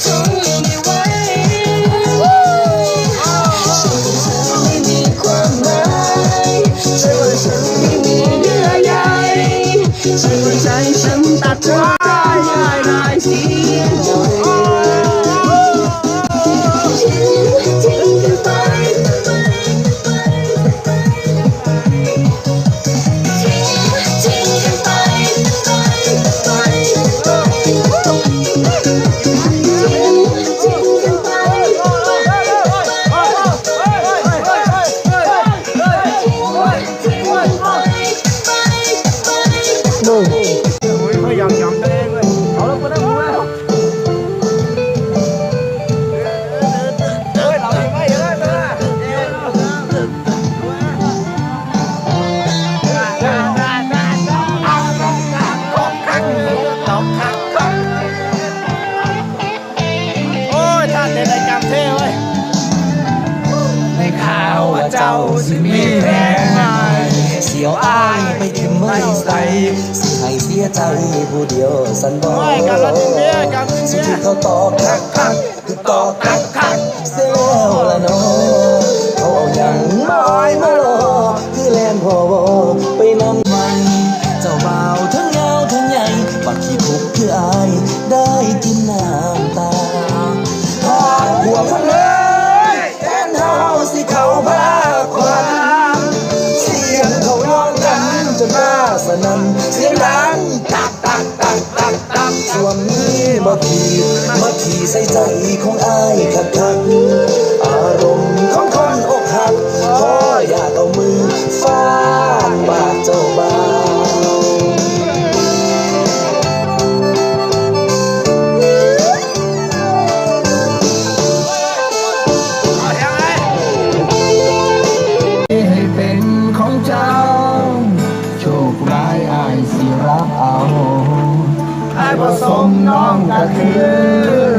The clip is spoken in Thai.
ทนไม่ไหวฉันไม่มีความหมายใช่ว่าฉันไม่มีเยื่อใยใช่ว่าใจฉันตัดเธอได้เสียดายทิ้งกันไปเจ้าสิมีแรงไงเสียวอ้ายไปทิมไม่ใส่สิให้เสียใจผู้เดียวสันบอกสิที่เขาตอกคักคือตอกคักเสียแล้วละน้องเขาเอาอย่างมาอ้อยมาหลอกคือแลนพอไปนำมันเจ้าบ่าวทั้งยาวทั้งใหญ่บักขี้ทุกข์คืออายได้กินน้ำตาหากหัวคนเลยแทนเฮาสิเขาพาควันเสียงเขาร้องกันจนหน้าสนั่นเสียงดังตักส่วนนี้มาขี่ใส่ใจของอายคักอารมณ์ของคนอกหักขออย่าเอามือฟาดบาดเจ้าบ่าวผสมน้องก็คือ